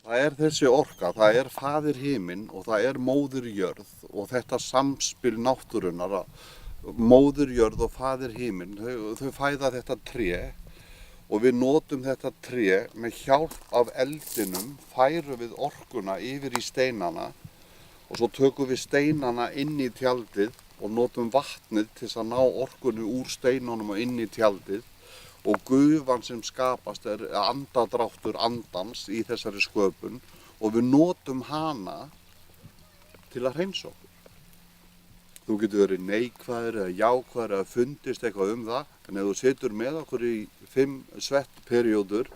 Það þessi orka, það faðir himinn og það móðir jörð og þetta samspil náttúrunnar, móðir jörð og faðir himinn, þau fæða þetta tré og við notum þetta tré með hjálp af eldinum, færum við orkuna yfir í steinana og svo tökum við steinana inn í tjaldið og notum vatnið til að ná orkunni úr steinunum og inn í tjaldið og gufan sem skapast andadráttur andans í þessari sköpun og við notum hana til að hreinsa okkur. Þú getur verið neikvæður eða jákvæður eða fundist eitthvað það, en ef þú situr með okkur í 5 svettperiódur,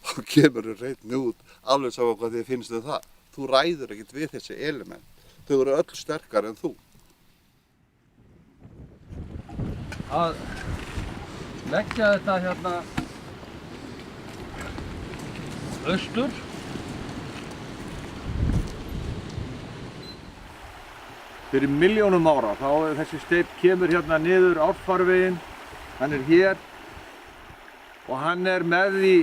þá kemur þú hreinn út alveg sama hvað þið finnst það. Þú ræður ekkert við þessi element. Þau eru öll sterkari en þú. Að leggja þetta hérna austur. Fyrir milljónum ára, þá þessi steinn kemur hérna niður árfarveginn, hann hér og hann með því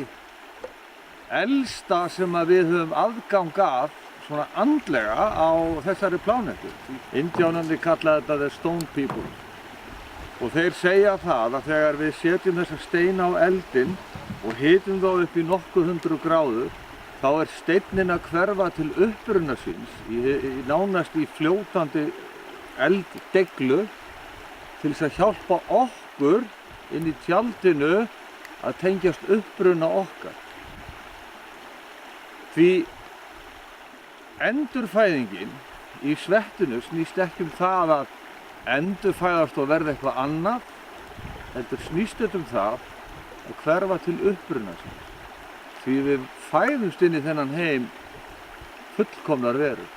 elsta sem við höfum aðgang að svona andlega á þessari plánetu. Indjánarnir kalla þetta the stone people og þeir segja það að þegar við setjum þessa steina á eldinn og hitum þá upp í nokkuð 100 gráður, þá steinninn að hverfa til uppruna síns nánast í fljótandi elddeglu til þess að hjálpa okkur inn í tjaldinu að tengjast uppruna okkar. Því endurfæðingin í svettinu snýst ekki það að endurfæðast og verða eitthvað annað, heldur snýst þetta það að hverfa til uppruna síns. Því við fæðumst inn í þennan heim fullkomnar verur.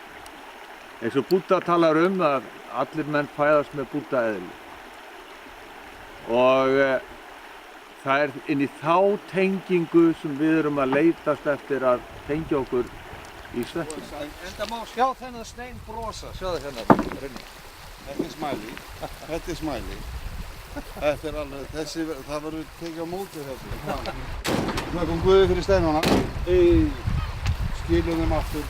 Eins og Búdda talar að allir menn fæðast með Búdda-eðli. Og það inn í þá tengingu sem við erum að leitast eftir að tengja okkur í svettinu. En það má sjá þennan stein brosa, sjáðu hérna. Þetta smæli, þetta smæli. Þetta alveg, það verður tekið á móti þessu. Það kom Guði fyrir steinana. Skilum þeim aftur.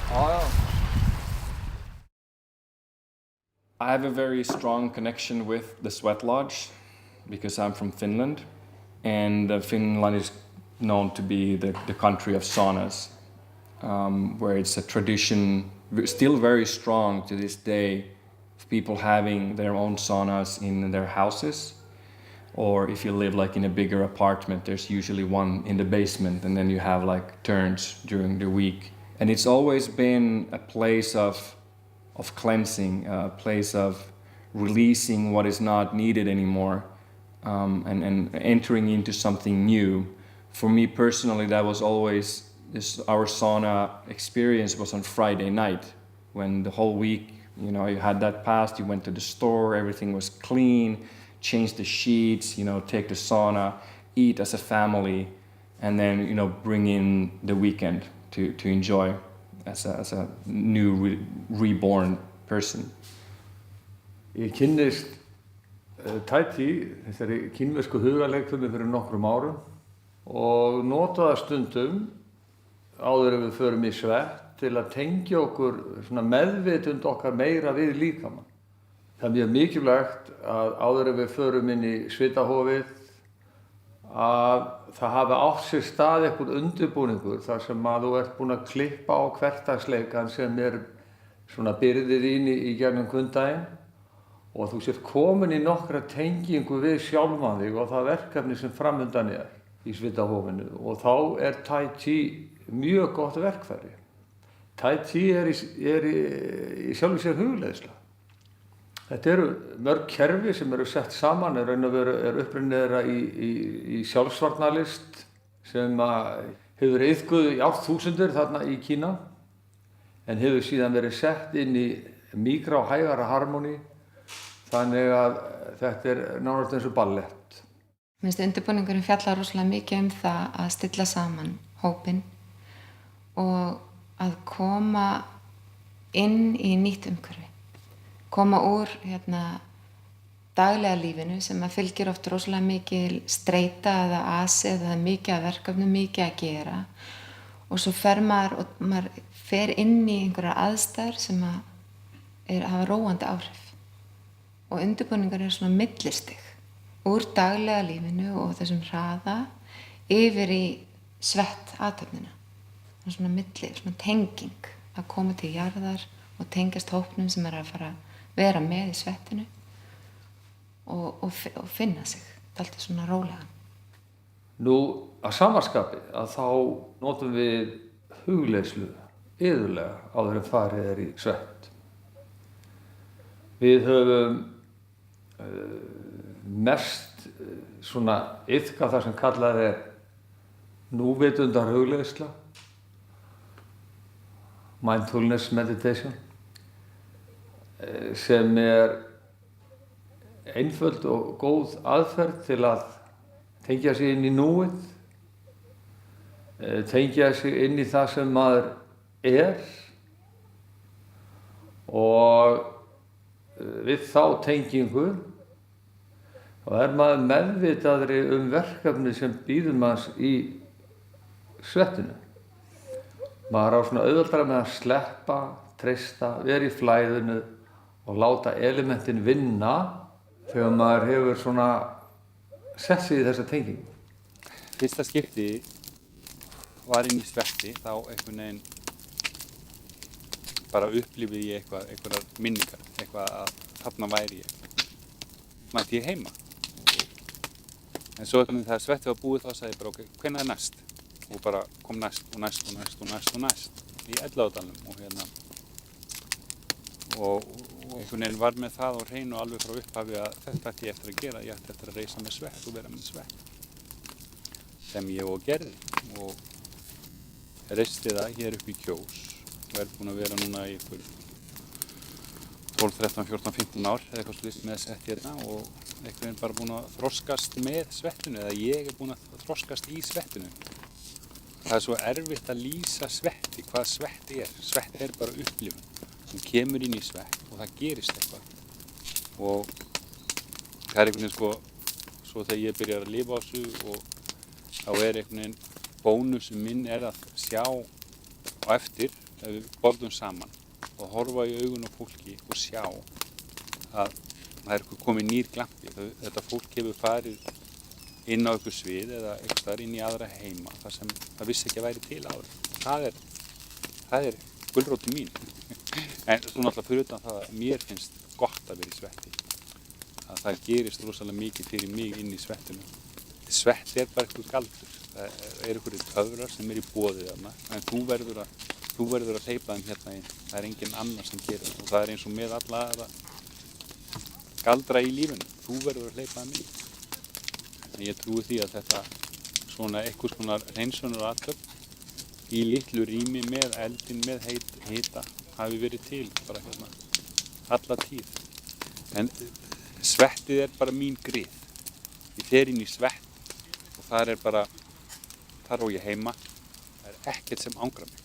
I have a very strong connection with the sweat lodge because I'm from Finland, and Finland is known to be the country of saunas, where it's a tradition still very strong to this day of people having their own saunas in their houses. Or if you live like in a bigger apartment, there's usually one in the basement, and then you have like turns during the week. And it's always been a place of cleansing, a place of releasing what is not needed anymore, and entering into something new. For me personally, that was always our sauna experience was on Friday night, when the whole week, you had that past, you went to the store, everything was clean, change the sheets, take the sauna, eat as a family, and then, bring in the weekend to enjoy as a new reborn person. Ég kynnist Tai Chi, þessari kínversku hugarleikfimi fyrir nokkrum árum og nota það stundum áður en við förum í svett til að tengja okkur svona meðvitund okkar meira við líkamann. Það mjög mikilvægt að áður en við förum inn í svitahofið að það hafi átt sér stað einhver undirbúningur þar sem að þú ert búinn að klippa á hversdagsleikann sem svona byrðið í gegnum kvöldaginn og þú sért komin í nokkra tengingu við sjálfan þig og það verkefni sem framundan í svitahofinu og þá Tai Chi mjög gott verkfæri. Tai Chi í sjálfu sér hugleiðsla. Þetta eru mörg kerfi sem eru sett saman, raun og veru upprunið þeirra í sjálfsvarnarlist sem hefur iðkuð í árþúsundir þarna í Kína en hefur síðan verið sett inn í mýkra og hægara harmóni þannig að þetta nánast eins og ballett. Mér finnst undirbúningurinn fjallar rosalega mikið það að stilla saman hópinn og að koma inn í nýtt umhverfi. Koma úr daglega lífinu sem að fylgir oft rosalega mikil streita eða asi eða mikið að verkefnum, mikið að gera og svo fer maður og maður fer inn í einhverjar aðstæður sem hafa róandi áhrif og undirbúningur svona millistig úr daglega lífinu og þessum hraða yfir í svett athöfnina. Svona milli, svona tenging að koma til jarðar og tengjast hópnum sem að fara að vera með í svettinu og finna sig dálítið svona rólega. Nú, að samanskapi að þá notum við hugleiðslu iðulega áður en farið í svett. Við höfum mest svona iðka það sem kallað núvitundar hugleiðsla, mindfulness meditation, sem einföld og góð aðferð til að tengja sig inn í núið, tengja sig inn í það sem maður og við þá tengingu þá maður meðvitaðri verkefni sem bíður manns í svettinu. Maður á svona auðveldara með að sleppa, treysta, vera í flæðinu og láta elementin vinna þegar maður hefur svona sett sig í þessa tengingu. Fyrsta skipti var inn í svetti, þá einhvern veginn bara upplifði ég einhverjar minningar, eitthvað að þarna væri ég. Mætti ég heima. En svo þegar svettið var búið þá sagði ég bara ok, hvenær næst? Og bara kom næst og næst og næst og næst og næst í Elliðaárdalnum og einhvern veginn var með það á hreinu alveg frá upphafi að þetta ætti ég eftir að gera, ég ætti eftir að reisa með svett og vera með svett sem ég og gerði og reisti það hér upp í Kjós og búinn að vera núna í ykkur 12, 13, 14, 15 ár eða eitthvað slíkt með svett hérna og einhvern veginn bara búinn að þroskast með svettinu eða ég búinn að þroskast í svettinu. Það svo erfitt að lýsa svetti, hvað svetti Svett bara upplifun. Þú kemur inn í svett og það gerist eitthvað. Og það einhvern veginn svo þegar ég byrjar að lifa á þessu og þá einhvern veginn bónusum minn að sjá á eftir, ef við borðum saman og horfa í augun á fólki og sjá að það komið nýr glampi. Þetta fólk hefur farið inn á einhver svið eða einhverstaðar inn í aðra heima þar sem það vissi ekki að væri til áður. Það gulrótin mín. En svo náttúrulega fyrir utan það að mér finnst gott að vera í svetti. Að það gerist rosalega mikið fyrir mig inn í svettinu. Svett bara eitthvað galdur. Það einhverjir töfrar sem í boði þarna. En þú verður að hleypa þeim hérna inn. Það enginn annar sem gerir það. Og það eins og með alla aðra galdra í lífinu. Þú verður að hleypa þeim inn. En ég trúi því að þetta svona einhvers konar hreinsunarathöfn í litlu rými með eldin, með hita hafi verið til bara hérna alla tíð. En svettið bara mín grið. Ég fer inn í svett og þar bara, þar á ég heima. Það ekkert sem angrar mig.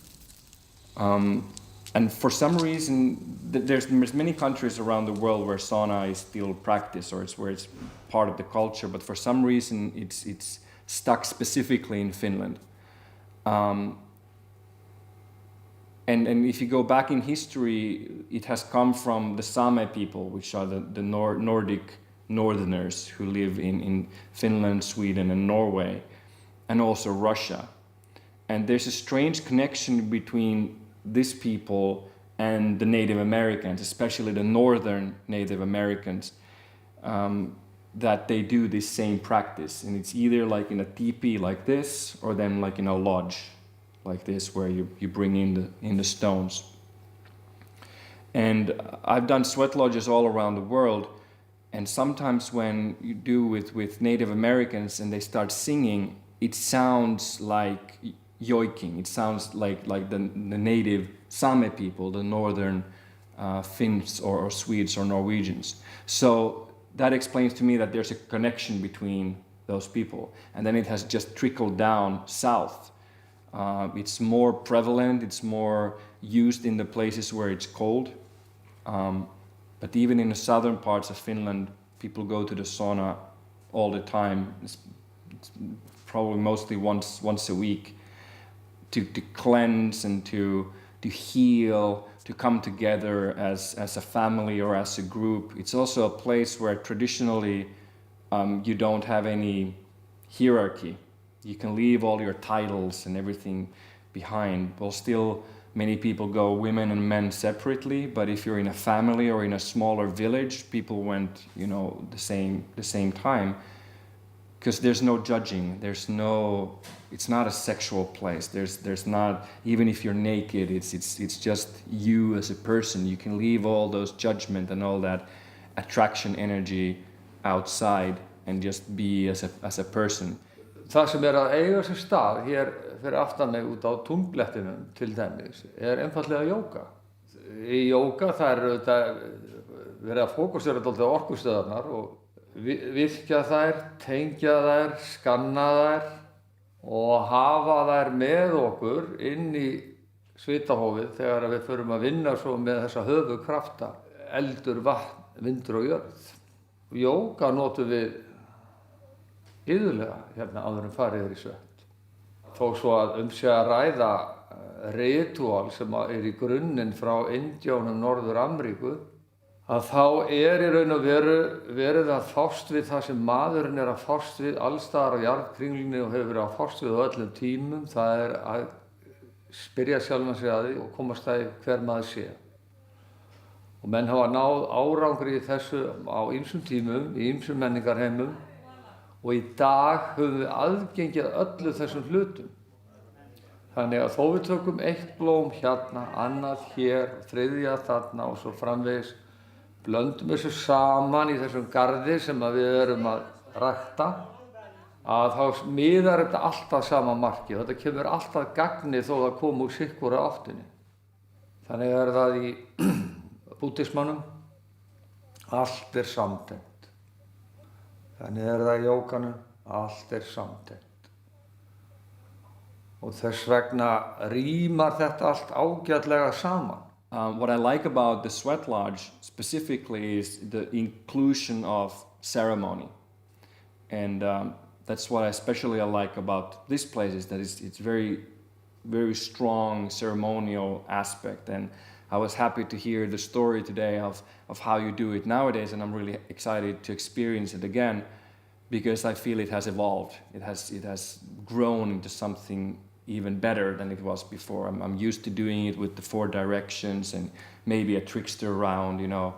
And for some reason, there's many countries around the world where sauna is still practiced or where it's part of the culture, but for some reason it's stuck specifically in Finland. And if you go back in history, it has come from the Same people, which are the Nordic northerners who live in Finland, Sweden and Norway, and also Russia. And there's a strange connection between these people and the Native Americans, especially the northern Native Americans, that they do this same practice. And it's either like in a teepee like this, or then like in a lodge like this, where you bring in the stones. And I've done sweat lodges all around the world, and sometimes when you do with Native Americans and they start singing, it sounds like yoiking. It sounds like the native Same people, the northern Finns or Swedes or Norwegians. So that explains to me that there's a connection between those people. And then it has just trickled down south. It's more prevalent, it's more used in the places where it's cold. But even in the southern parts of Finland, people go to the sauna all the time. It's probably mostly once a week. cleanse and to heal, to come together as a family or as a group. It's also a place where traditionally you don't have any hierarchy. You can leave all your titles and everything behind. Well, still many people go women and men separately, but if you're in a family or in a smaller village, people went, you know, the same time, because there's no judging. It's not a sexual place. There's not, even if you're naked, it's just you as a person. You can leave all those judgment and all that attraction energy outside and just be as a person. Það sem að eiga sér stað hér fyrir aftan mig út á túnblettinum til dæmis einfaldlega jóga. Í jóga það auðvitað verið að fókusera dálítið á orkustöðvarnar og virkja þær, tengja þær, skanna þær og hafa þær með okkur inn í svitahófið þegar við förum að vinna svo með þessa höfuðkrafta, eldur, vatn, vindur og jörð. Jóga notum við iðulega hérna áður en farið í svefn. Þó svo að sé að ræða ritúal sem í grunninn frá Indjónum Norður Ameríku, að þá í raun og veru verið að fást við það sem maðurinn að fást við allstaðar á jarðkringlunni og hefur verið að fást við á öllum tímum. Það að spyrja sjálfan sig að því og komast að hver maður sé. Og menn hafa náð árangri í þessu á ýmsum tímum, í ýmsum menningarheimum. Og í dag höfum við aðgengið öllu þessum hlutum. Þannig að þó við tökum eitt blóm hérna, annað hér, þriðja þarna og svo framvegis, blöndum þessu saman í þessum garði sem við erum að rækta, að þá miðar þetta alltaf sama marki. Þetta kemur alltaf gagni þó það kom úr sikkur áttinni. Þannig það í búddismanum, allt samtengt. Þannig það í jóganum, allt samtengt. Og þess vegna rímar þetta allt ágætlega saman. What I like about the Sweat Lodge specifically is the inclusion of ceremony. And that's what I especially like about this place, is that it's very, very strong ceremonial aspect. And I was happy to hear the story today of how you do it nowadays, and I'm really excited to experience it again, because I feel it has evolved. It has grown into something even better than it was before. I'm used to doing it with the 4 directions and maybe a trickster round, you know,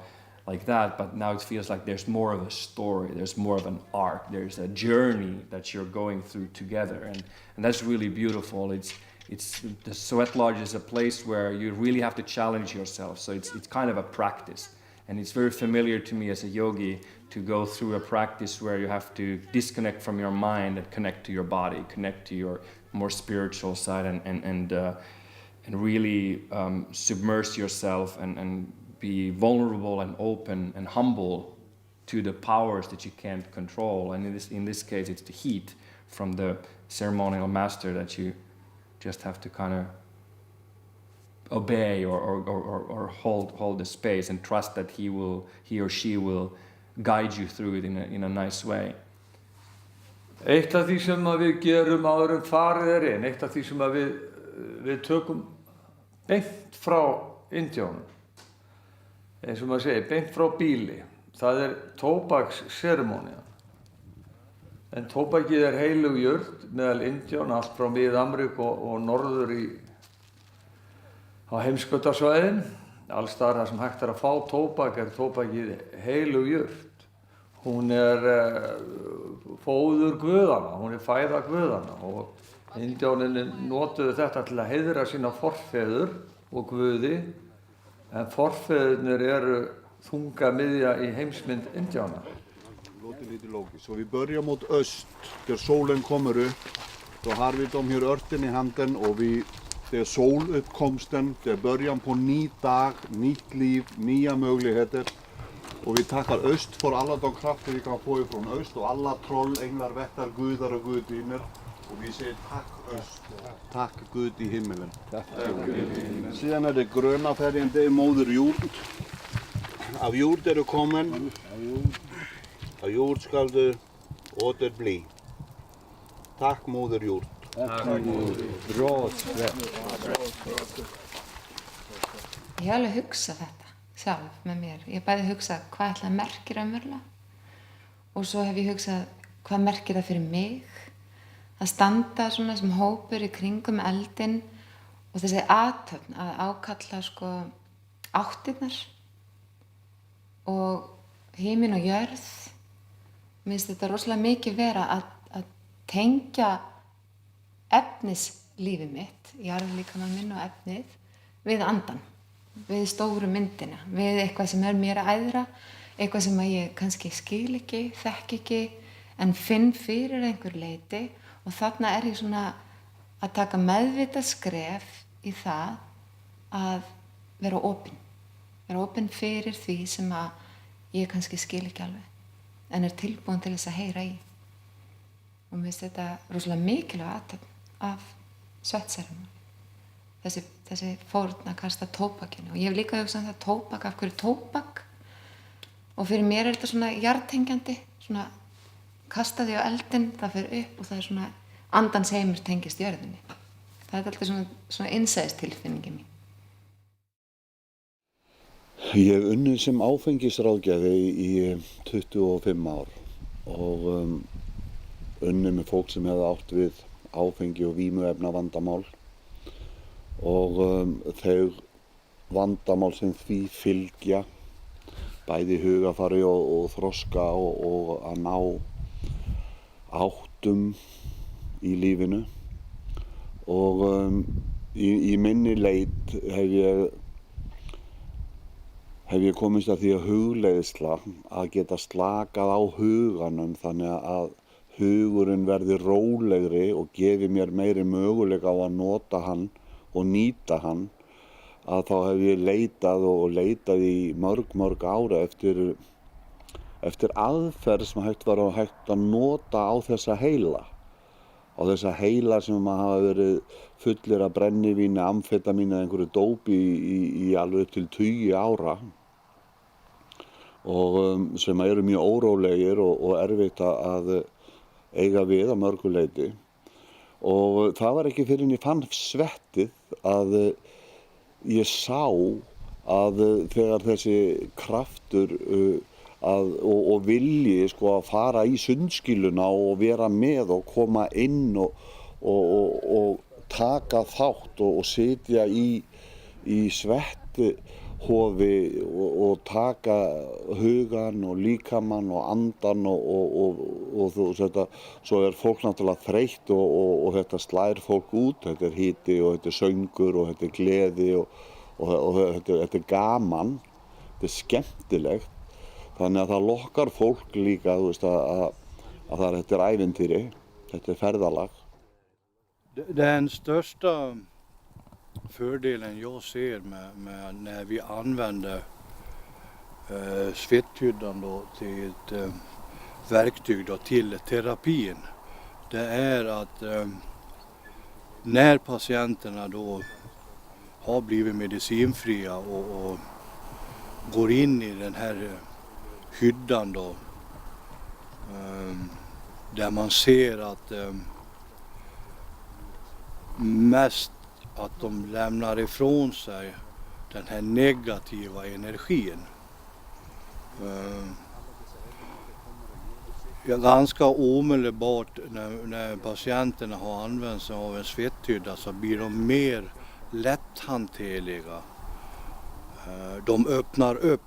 like that, but now it feels like there's more of a story, there's more of an arc, there's a journey that you're going through together, and that's really beautiful. The Sweat Lodge is a place where you really have to challenge yourself, so it's kind of a practice. And it's very familiar to me as a yogi to go through a practice where you have to disconnect from your mind and connect to your body, connect to your more spiritual side, and really submerge yourself and be vulnerable and open and humble to the powers that you can't control. And in this case, it's the heat from the ceremonial master that you just have to kind of obey or hold the space and trust that he or she will guide you through it in a nice way. Eitt af því sem við gerum áður en farið inn, eitt af því sem við tökum beint frá Indjónum, eins og maður segir, beint frá bíli, það tóbaksseremónían. En tóbakið heilug jurt meðal Indjóna, allt frá Mið-Ameríku og norður á heimskautasvæðin. Alls staðar þar sem hægt að fá tóbak tóbakið heilug jurt. Hún fóður guðanna, hún fæða guðanna, og Indjóninni notuðu þetta til að heiðra sína forfeður og guði, en forfeðurnir eru þungamiðja i heimsmynd Indjána. Låter lite logiskt. Så vi börjar mot öst, där solen kommer upp. Då har vi de här örten i handen och det är soluppkomsten, det är början på ny dag, nytt liv, nya möjligheter. Och vi tackar öst för alla de krafter vi kan få ifrån öst och alla troll, änglar, vättar, gudar och gudinnor. Och vi säger tack öst, tack Gud i himmelen. Sedan är det gröna färgen, det är moder jord. Av jord är du kommen, av jord skall du åter bli. Tack moder jord. Bra svett. Ég hef alveg hugsað þetta sjálf með mér. Ég hef bæði hugsað hvað ætla að merkir raunverulega og svo hef ég hugsað hvað merkir það fyrir mig að standa svona sem hópur í kringum eldinn og þessi athöfn að ákalla sko áttirnar og himinn og jörð. Mér finnst þetta rosalega mikið vera að tengja efnislífið mitt, jarðlíkamann minn og efnið, við andan, við stóru myndina, við eitthvað sem mér að æðra, eitthvað sem að ég kannski skil ekki, þekki ekki, en finn fyrir einhver leyti og þarna ég svona að taka meðvitað skref í það að vera opin fyrir því sem að ég kannski skil ekki alveg, en tilbúin til þess að heyra í. Og mér finnst þetta rosalega mikilvæg athöfn af svettseremóníu. Þessi fórn að kasta tóbakinu. Og ég hef líka hugsað það tóbak, af hverju tóbak? Og fyrir mér þetta svona jarðtengjandi, svona kasta því á eldinn, það fer upp og það svona andans heimur tengist jörðinni. Það alltaf svona innsæðistilfinningi mín. Ég hef unnið sem áfengisráðgjafi í 25 ár og unnið með fólk sem hefði átt við áfengi og vímuefna vandamál og þau vandamál sem því fylgja bæði hugafari og þroska og að ná áttum í lífinu og í minni leit hef ég komist að því að hugleiðsla að geta slakað á huganum þannig að hugurinn verði rólegri og gefi mér meiri möguleika á að nota hann og nýta hann, að þá hef ég leitað í mörg ára eftir aðferð sem hægt að nota á þessa heila. Á þessa heila sem hafa verið fullir af brennivíni, amfetamíni eða einhverju dópi í alveg upp til 20 ára og sem eru mjög órólegir og erfitt að eiga við að mörgu leyti og það var ekki fyrr en ég fann svettið að ég sá að þegar þessi kraftur og vilji sko að fara í sundskýluna og vera með og koma inn og taka þátt og sitja í svetthofi og taka hugan og líkamann og andan og svo fólk náttúrulega þreytt og þetta slær fólk út, þetta hiti og þetta söngur og þetta gleði og þetta gaman, þetta skemmtilegt. Þannig att det lockar folk lika, att det är äventyr, det är färdalag. Den största fördelen jag ser med när vi använder svetthyddan då till ett verktyg då till terapin, det är att när patienterna då har blivit medicinfria och går in i den här hyddan då, där man ser att mest att de lämnar ifrån sig den här negativa energin. Ganska omedelbart när patienterna har använt sig av en svetthydda så blir de mer lätthanterliga. De öppnar upp.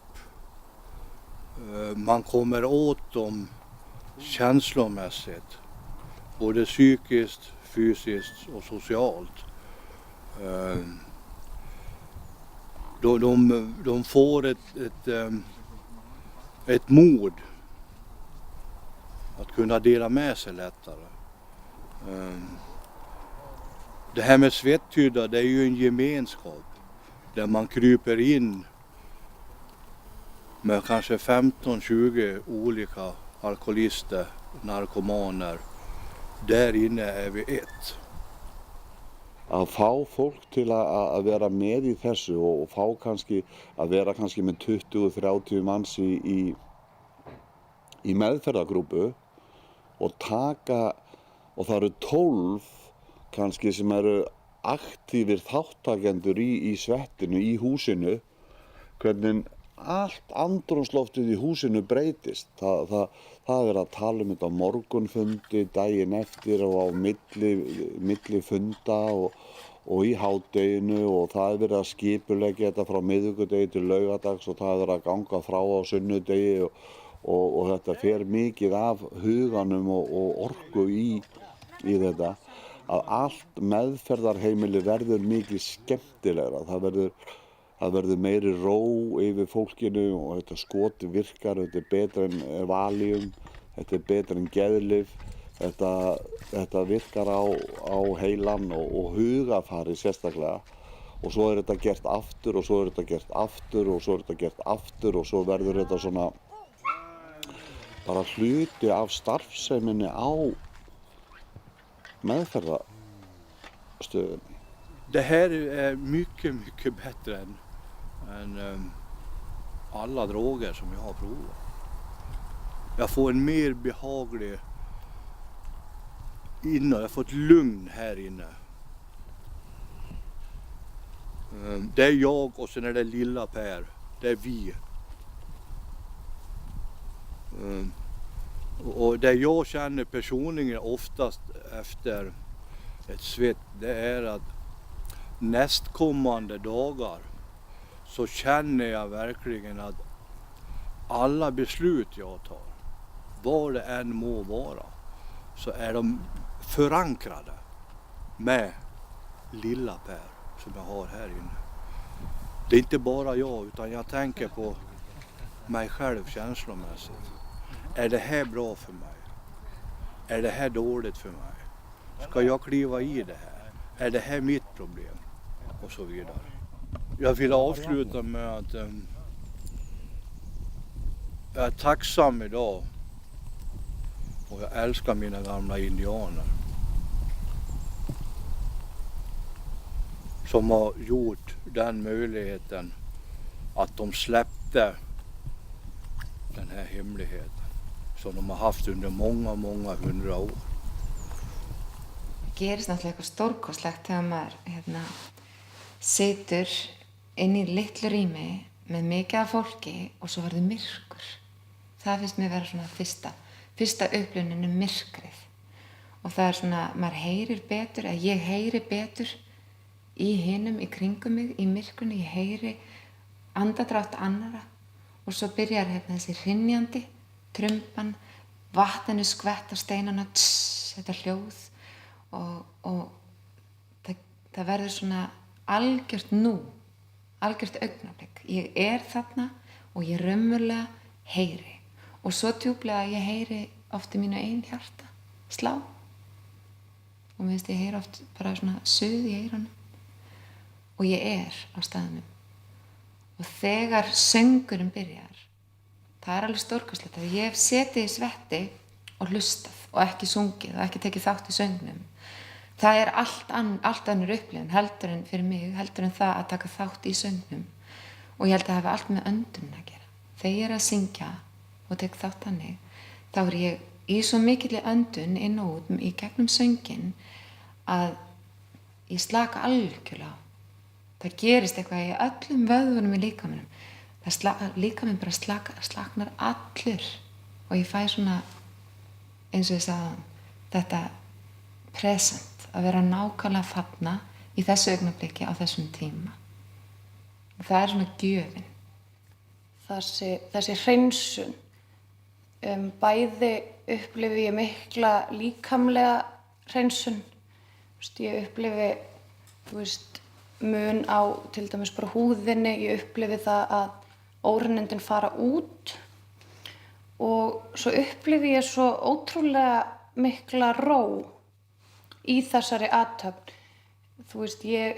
Man kommer åt dem känslomässigt, både psykiskt, fysiskt och socialt. De får ett mod att kunna dela med sig lättare. Det här med svetthydda, det är ju en gemenskap där man kryper in med kanske 15-20 olika alkoholister, narkomaner. Där inne är vi ett. Að fá fólk til að vera með í þessu og fá kannski að vera kannski með 20-30 manns í meðferðargrúpu og taka, og það eru 12 kannski sem eru aktífir þáttakendur í svettinu, í húsinu, hvernig allt andrúmsloftið í húsinu breytist. Það er verið að tala um þetta á morgunfundi, daginn eftir og á milli funda og í hádeginu, og það er verið að skipuleggja þetta frá miðvikudegi til laugadags og það er verið að ganga frá á sunnudegi og þetta fer mikið af huganum og orku í þetta, að allt meðferðarheimili verður mikið skemmtilegra. Það verður meiri ró yfir fólkinu og þetta skot virkar, þetta er betra en valium, þetta er betra en geðlyf, þetta virkar á heilan og hugafari sérstaklega, og svo er þetta gert aftur og svo er þetta gert aftur og svo er þetta gert aftur og svo verður þetta svona bara hluti af starfseminni á meðferðarstöðinni. Det här är mycket bättre än alla droger som jag har provat. Jag får en mer behaglig jag får ett lugn här inne. Det är jag och sen är det lilla Per. Det är vi. Och det jag känner personligen oftast efter ett svett, det är att nästkommande dagar så känner jag verkligen att alla beslut jag tar, vad det än må vara, så är de förankrade med lilla Per som jag har här inne. Det är inte bara jag, utan jag tänker på mig själv känslomässigt. Är det här bra för mig? Är det här dåligt för mig? Ska jag kliva i det här? Är det här mitt problem? Och så vidare. Jag vill avsluta med att jag är tacksam idag och jag älskar mina gamla indianer som har gjort den möjligheten att de släppte den här hemligheten som de har haft under många 100 år. Það gerist náttúrulega eitthvað stórkostlegt þegar maður situr inn í litlu rými með mikið af fólki og svo verður myrkur. Það finnst mér vera svona fyrsta upplifunin myrkrið. Og það er svona, maður heyrir betur, eða ég heyri betur í hinum, í kringum mig, í myrkrunni, ég heyri andadrátt annara og svo byrjar þessi hrynjandi, trumpan, vatninu skvett á steinana, þetta hljóð og það verður svona algjört algjört augnablik. Ég er þarna og ég raunverulega heyri. Og svo djúplega ég heyri oft í mínu eigin hjarta slá. Og mér finnst ég heyri oft bara svona suð í eyrunum. Og ég er á staðnum. Og þegar söngurinn byrjar, það er alveg stórkostlegt að ég hef setið í svetti og hlustað og ekki sungið og ekki tekið þátt í söngnum. Það er allt önnur upplifun heldur en fyrir mig, heldur en það að taka þátt í söngnum. Og ég held að það hafi allt með öndun að gera. Þegar ég er að syngja og tek þátt hannig, þá er ég í svo mikilli öndun inn og út í gegnum sönginn að ég slaka algjörlega á. Það gerist eitthvað í öllum vöðvunum í líkamanum. Líkaminn bara slaknar allur og ég fæ svona, eins og ég sagði, þetta present, að vera nákvæmlega þarna í þessu augnabliki á þessum tíma. Og það er svona gjöfin. Þessi hreinsun, bæði upplifi ég mikla líkamlega hreinsun. Ég upplifi, mun á til dæmis bara húðinni, ég upplifi það að óhreinindin fara út og svo upplifi ég svo ótrúlega mikla ró í þessari athöfn. Ég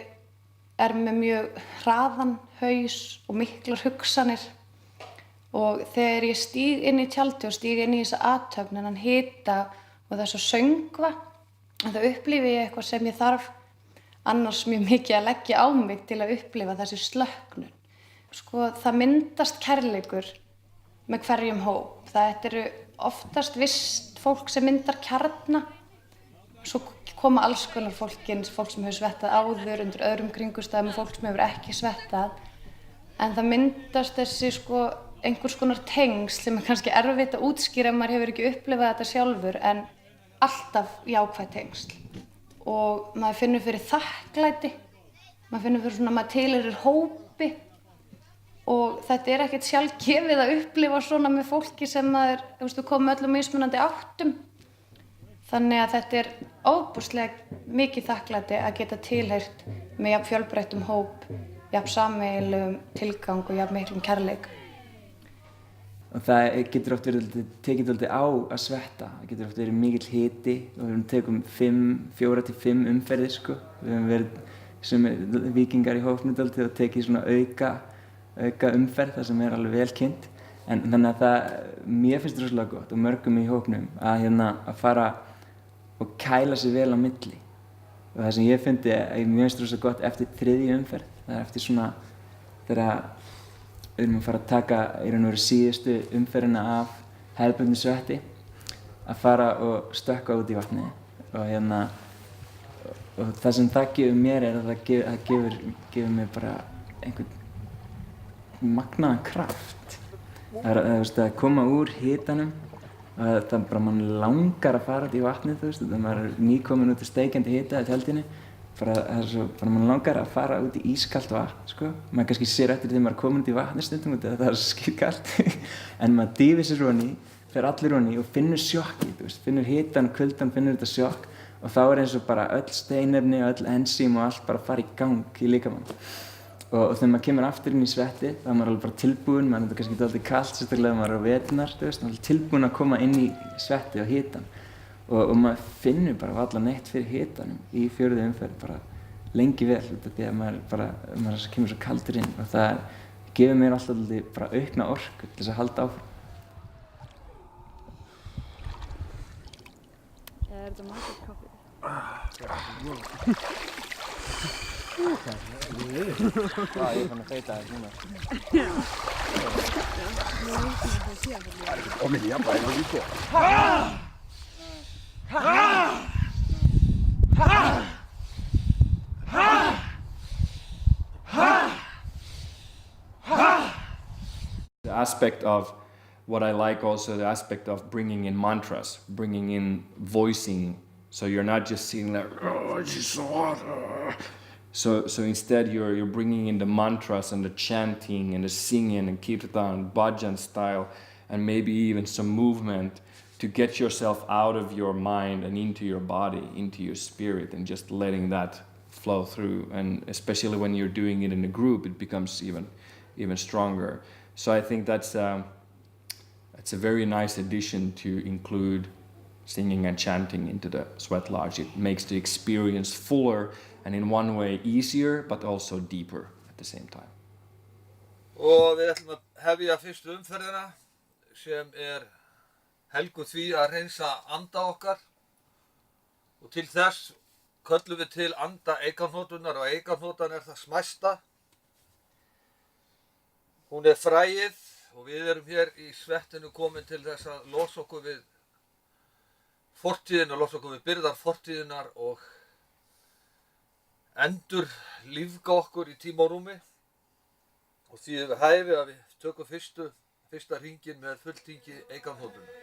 er með mjög hraðan haus og miklar hugsanir og þegar ég stíg inn í tjaldi og stíg inn í þessa athöfn, þennan hita og þessa söngva, þá upplifi ég eitthvað sem ég þarf annars mjög mikið að leggja á mig til að upplifa þessi slökknun. Það myndast kærleikur með hverjum hóp. Það eru oftast visst fólk sem myndar kjarna. Svo koma alls konar fólk sem hefur svettað áður undir öðrum kringumstæðum og fólk sem hefur ekki svettað. En það myndast þessi einhvers konar tengsl sem kannski erfitt að útskýra ef maður hefur ekki upplifað þetta sjálfur, en alltaf jákvæð tengsl. Og maður finnur fyrir þakklæti, maður finnur fyrir maður tilheyrir hópi og þetta ekkert sjálfgefið að upplifa svona með fólki sem maður, kom með öllum mismunandi áttum. Þannig að þetta ofboðslega mikið þakklæti að geta tilheyrt með jafn fjölbreyttum hóp, jafn sameiginlegum tilgang og jafn miklum kærleik. Og það getur oft tekið dálítið á að svetta. Það getur oft verið mikill hiti og við tökum 4 til 5 umferðir Við höfum verið sem víkingar í hópnum dálítið og tekið svona auka umferð þar sem alveg vel kynnt. En þannig að mér finnst það rosalega gott og mörgum í hópnum að fara og kæla sig vel á milli. Og það sem ég fyndi mér finnst rosalega gott eftir 3. umferð. Það eftir svona þegar við erum að fara að taka í raun og veru síðustu umferðina af hefðbundnu svetti að fara og stökkva út í vatnið og það sem það gefur mér að það gefur mér bara einhvern magnaðan kraft. Það að koma úr hitanum og það bara mann langar að fara út í vatnið þegar maður nýkominn út í steikjandi hita í tjaldinu. Mann langar að fara út í ískalt vatn, Maður kannski sér eftir þegar maður kominn út í vatni stundum út það skítkalt. En maður dýfir sér ofan í, fer allir ofan í og finnur sjokkið, finnur hitan og kuldan, finnur þetta sjokk og þá eins og bara öll steinefni og öll ensím og allt bara fara í gang í líkamann. Og þegar maður kemur aftur inn í svetti, þá er maður alveg bara tilbúinn, maður er kannski dálítið kalt, sérstaklega maður er á veturnar, maður er tilbúinn að koma inn í svetti og hitan. Og maður finnur bara varla neitt fyrir hitanum í 4. umferð bara lengi vel því að maður kemur svo kaldur inn og það gefur mér alltaf bara aukna orku til þess að halda áfram. Þetta maður kaffi? Ég fann að feita þér núna. Komin í jafnvægi og líka. The aspect of what I like also, the aspect of bringing in mantras, bringing in voicing, so you're not just sitting there, oh, it's just so hot. So instead you're bringing in the mantras and the chanting and the singing and kirtan, bhajan style, and maybe even some movement to get yourself out of your mind and into your body, into your spirit, and just letting that flow through. And especially when you're doing it in a group, it becomes even stronger. So I think that's a very nice addition to include singing and chanting into the sweat lodge. It makes the experience fuller and in one way easier, but also deeper at the same time. Og við ætlum að hefja fyrstu umferðina sem helguð því að hreinsa anda okkar og til þess köllum við til anda eikanhnotunar og eikanhnotan það smæsta. Hún fræið og við erum hér í svettinu komin til þess að losa okkur við fortíðina, losa okkur við byrðar fortíðinar og endur lífga okkur í tíma og rúmi og því við hæfi að við tökum fyrsta hringinn með fulltingi eikanhnotunar.